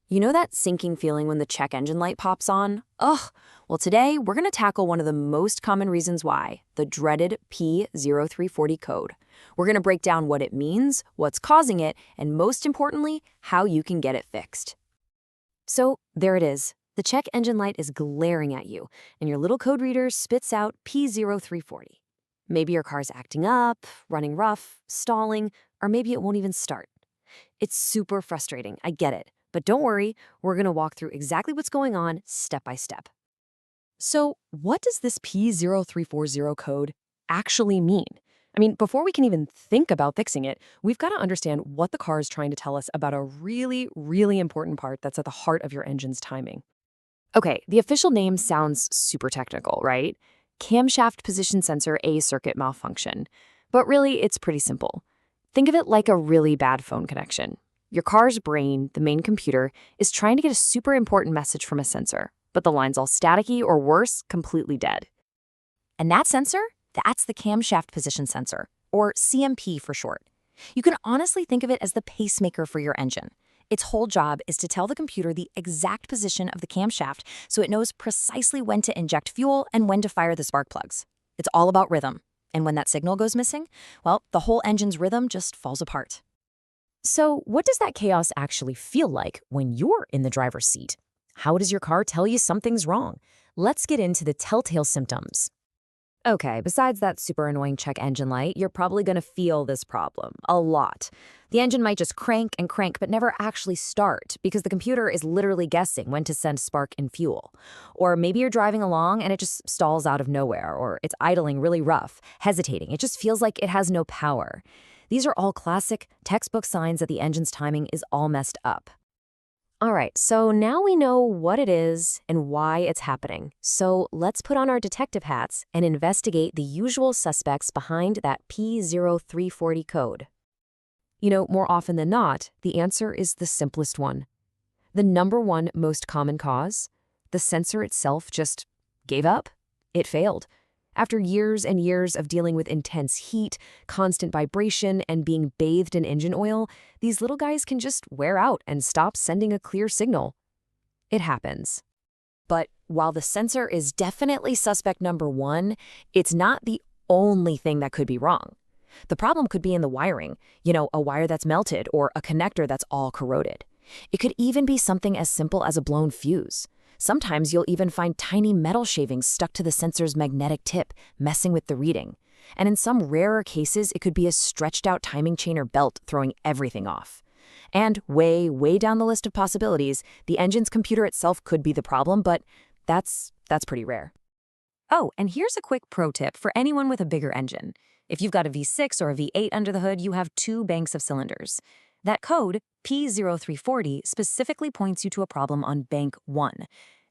You know that sinking feeling when the check engine light pops on? Ugh. Well, today we're going to tackle one of the most common reasons why, the dreaded P0340 code. We're going to break down what it means, what's causing it, and most importantly, how you can get it fixed. So there it is. The check engine light is glaring at you, and your little code reader spits out P0340. Maybe your car's acting up, running rough, stalling, or maybe it won't even start. It's super frustrating, I get it. But don't worry, we're going to walk through exactly what's going on step by step. So what does this P0340 code actually mean? I mean, before we can even think about fixing it, we've got to understand what the car is trying to tell us about a really, really important part that's at the heart of your engine's timing. Okay, the official name sounds super technical, right? Camshaft position sensor A circuit malfunction. But really, it's pretty simple. Think of it like a really bad phone connection. Your car's brain, the main computer, is trying to get a super important message from a sensor, but the line's all staticky or worse, completely dead. And that sensor? That's the camshaft position sensor, or CMP for short. You can honestly think of it as the pacemaker for your engine. Its whole job is to tell the computer the exact position of the camshaft so it knows precisely when to inject fuel and when to fire the spark plugs. It's all about rhythm. And when that signal goes missing, well, the whole engine's rhythm just falls apart. So what does that chaos actually feel like when you're in the driver's seat? How does your car tell you something's wrong? Let's get into the telltale symptoms. Okay, besides that super annoying check engine light, you're probably going to feel this problem a lot. The engine might just crank and crank but never actually start because the computer is literally guessing when to send spark and fuel. Or maybe you're driving along and it just stalls out of nowhere, or it's idling really rough, hesitating. It just feels like it has no power. These are all classic textbook signs that the engine's timing is all messed up. All right, so now we know what it is and why it's happening. So let's put on our detective hats and investigate the usual suspects behind that P0340 code. You know, more often than not, the answer is the simplest one. The number one most common cause? The sensor itself just gave up. It failed. After years and years of dealing with intense heat, constant vibration, and being bathed in engine oil, these little guys can just wear out and stop sending a clear signal. It happens. But while the sensor is definitely suspect number one, it's not the only thing that could be wrong. The problem could be in the wiring, a wire that's melted or a connector that's all corroded. It could even be something as simple as a blown fuse. Sometimes you'll even find tiny metal shavings stuck to the sensor's magnetic tip, messing with the reading. And in some rarer cases, it could be a stretched-out timing chain or belt throwing everything off. And way, way down the list of possibilities, the engine's computer itself could be the problem, but that's pretty rare. Oh, and here's a quick pro tip for anyone with a bigger engine. If you've got a V6 or a V8 under the hood, you have two banks of cylinders. That code, P0340, specifically points you to a problem on bank 1.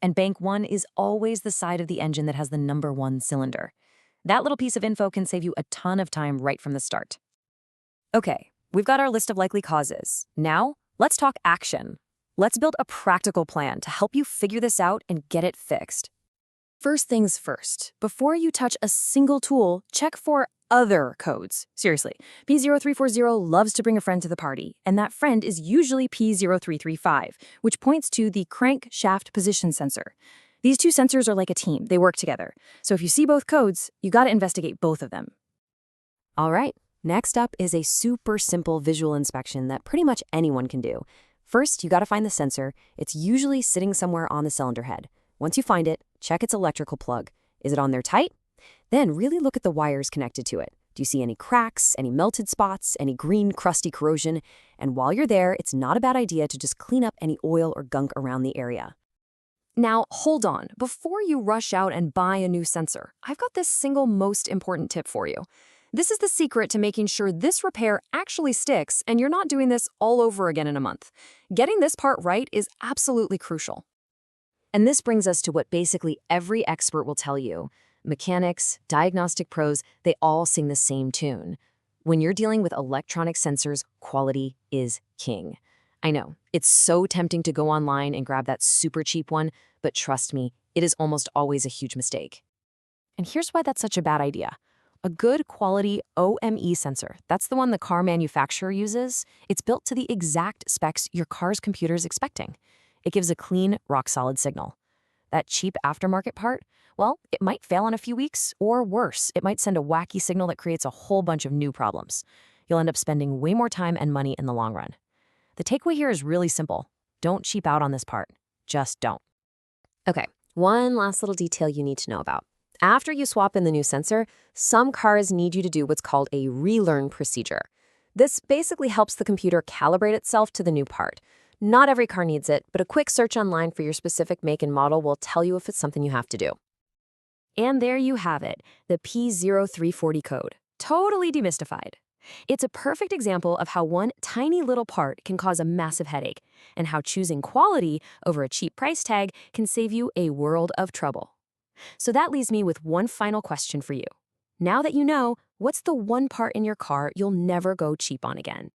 And bank 1 is always the side of the engine that has the number 1 cylinder. That little piece of info can save you a ton of time right from the start. Okay, we've got our list of likely causes. Now, let's talk action. Let's build a practical plan to help you figure this out and get it fixed. First things first, before you touch a single tool, check for other codes. Seriously, P0340 loves to bring a friend to the party, and that friend is usually P0335, which points to the crankshaft position sensor. These two sensors are like a team. They work together. So if you see both codes, you got to investigate both of them. All right, next up is a super simple visual inspection that pretty much anyone can do. First, you got to find the sensor. It's usually sitting somewhere on the cylinder head. Once you find it, check its electrical plug. Is it on there tight? Then really look at the wires connected to it. Do you see any cracks, any melted spots, any green, crusty corrosion? And while you're there, it's not a bad idea to just clean up any oil or gunk around the area. Now, hold on. Before you rush out and buy a new sensor, I've got this single most important tip for you. This is the secret to making sure this repair actually sticks and you're not doing this all over again in a month. Getting this part right is absolutely crucial. And this brings us to what basically every expert will tell you. Mechanics, diagnostic pros, they all sing the same tune. When you're dealing with electronic sensors, quality is king. I know, it's so tempting to go online and grab that super cheap one, but trust me, it is almost always a huge mistake. And here's why that's such a bad idea. A good quality OME sensor, that's the one the car manufacturer uses, it's built to the exact specs your car's computer is expecting. It gives a clean, rock-solid signal. That cheap aftermarket part, well, it might fail in a few weeks, or worse, it might send a wacky signal that creates a whole bunch of new problems. You'll end up spending way more time and money in the long run. The takeaway here is really simple. Don't cheap out on this part. Just don't. Okay, one last little detail you need to know about. After you swap in the new sensor, some cars need you to do what's called a relearn procedure. This basically helps the computer calibrate itself to the new part. Not every car needs it, but a quick search online for your specific make and model will tell you if it's something you have to do. And there you have it, the P0340 code. Totally demystified. It's a perfect example of how one tiny little part can cause a massive headache, and how choosing quality over a cheap price tag can save you a world of trouble. So that leaves me with one final question for you. Now that you know, what's the one part in your car you'll never go cheap on again?